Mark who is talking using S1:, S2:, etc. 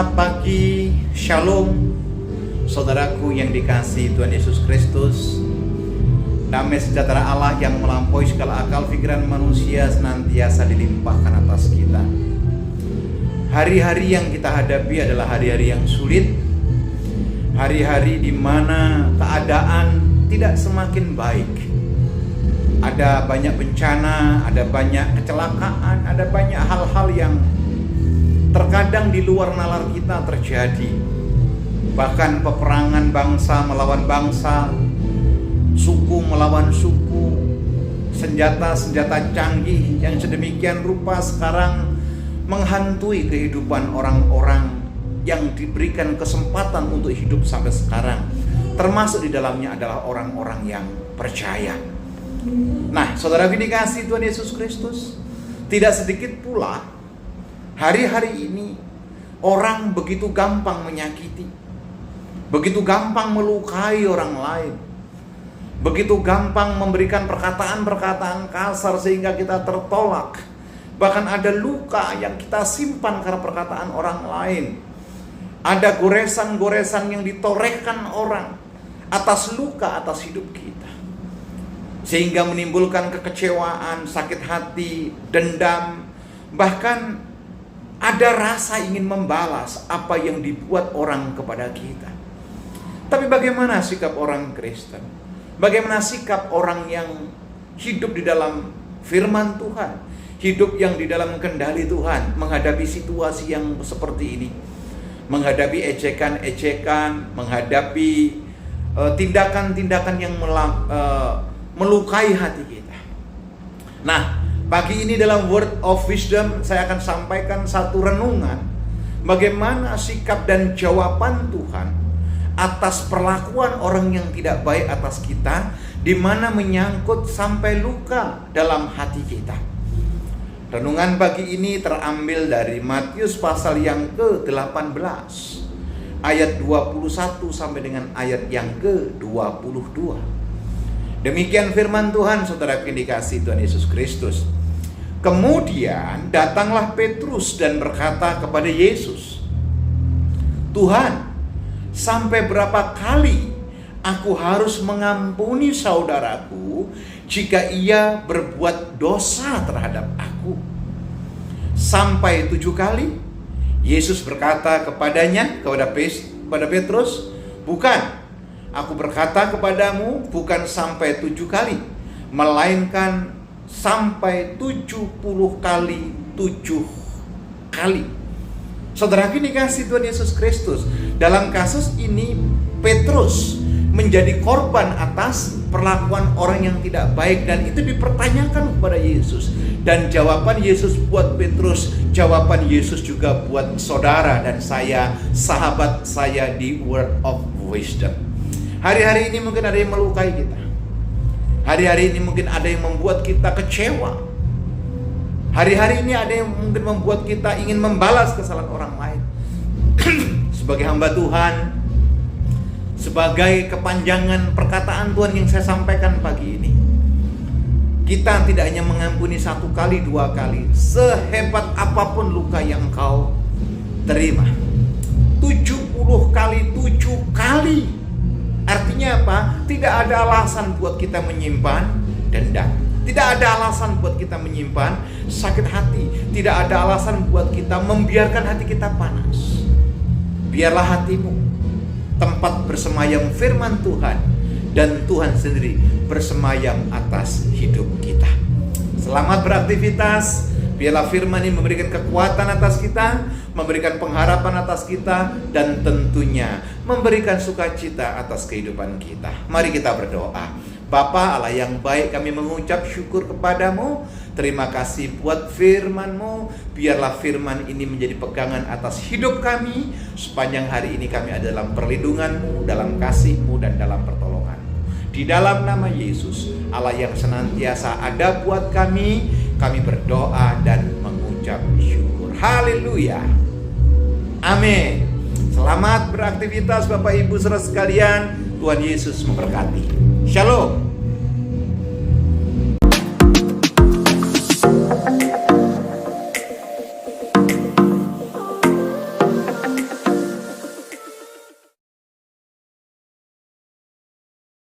S1: Selamat pagi, Shalom. Saudaraku yang dikasihi Tuhan Yesus Kristus, damai sejahtera Allah yang melampaui segala akal pikiran manusia senantiasa dilimpahkan atas kita. Hari-hari yang kita hadapi adalah hari-hari yang sulit, hari-hari di mana keadaan tidak semakin baik. Ada banyak bencana, ada banyak kecelakaan, ada banyak hal-hal yang terkadang di luar nalar kita terjadi. Bahkan peperangan bangsa melawan bangsa, suku melawan suku, senjata-senjata canggih yang sedemikian rupa sekarang menghantui kehidupan orang-orang yang diberikan kesempatan untuk hidup sampai sekarang. Termasuk di dalamnya adalah orang-orang yang percaya. Nah, saudara dikasihi Tuhan Yesus Kristus, tidak sedikit pula hari-hari ini orang begitu gampang menyakiti, begitu gampang melukai orang lain, begitu gampang memberikan perkataan-perkataan kasar sehingga kita tertolak. Bahkan ada luka yang kita simpan karena perkataan orang lain. Ada goresan-goresan yang ditorehkan orang atas luka atas hidup kita, sehingga menimbulkan kekecewaan, sakit hati, dendam, bahkan ada rasa ingin membalas apa yang dibuat orang kepada kita. Tapi bagaimana sikap orang Kristen? Bagaimana sikap orang yang hidup di dalam firman Tuhan, hidup yang di dalam kendali Tuhan, menghadapi situasi yang seperti ini, menghadapi ejekan-ejekan, menghadapi tindakan-tindakan yang melukai hati kita. Nah, pagi ini dalam Word of Wisdom saya akan sampaikan satu renungan bagaimana sikap dan jawaban Tuhan atas perlakuan orang yang tidak baik atas kita, di mana menyangkut sampai luka dalam hati kita. Renungan pagi ini terambil dari Matius pasal yang ke-18 ayat 21 sampai dengan ayat yang ke-22. Demikian firman Tuhan, saudara yang dikasihi Tuhan Yesus Kristus. Kemudian datanglah Petrus dan berkata kepada Yesus, "Tuhan, sampai berapa kali aku harus mengampuni saudaraku jika ia berbuat dosa terhadap aku? Sampai 7 kali?" Yesus berkata kepadanya, kepada Petrus, "Bukan, aku berkata kepadamu, bukan sampai 7 kali, melainkan sampai 70 kali 7 kali." Saudara dikasihi Tuhan Yesus Kristus, dalam kasus ini Petrus menjadi korban atas perlakuan orang yang tidak baik, dan itu dipertanyakan kepada Yesus. Dan jawaban Yesus buat Petrus, jawaban Yesus juga buat saudara dan saya, sahabat saya di Word of Wisdom. Hari-hari ini mungkin ada yang melukai kita. Hari-hari ini mungkin ada yang membuat kita kecewa. Hari-hari ini ada yang mungkin membuat kita ingin membalas kesalahan orang lain. Sebagai hamba Tuhan, sebagai kepanjangan perkataan Tuhan yang saya sampaikan pagi ini, kita tidak hanya mengampuni 1 kali, 2 kali, sehebat apapun luka yang engkau terima, 70 kali 7 kali. Artinya apa? Tidak ada alasan buat kita menyimpan dendam. Tidak ada alasan buat kita menyimpan sakit hati. Tidak ada alasan buat kita membiarkan hati kita panas. Biarlah hatimu tempat bersemayam firman Tuhan, dan Tuhan sendiri bersemayam atas hidup kita. Selamat beraktivitas. Biarlah firman ini memberikan kekuatan atas kita, memberikan pengharapan atas kita, dan tentunya memberikan sukacita atas kehidupan kita. Mari kita berdoa. Bapa Allah yang baik, kami mengucap syukur kepadamu. Terima kasih buat firman-Mu. Biarlah firman ini menjadi pegangan atas hidup kami. Sepanjang hari ini kami ada dalam perlindungan-Mu, dalam kasih-Mu, dan dalam pertolongan-Mu. Di dalam nama Yesus, Allah yang senantiasa ada buat kami berdoa dan mengucap syukur. Haleluya. Amin. Selamat beraktivitas Bapak Ibu saudara sekalian. Tuhan Yesus memberkati. Shalom.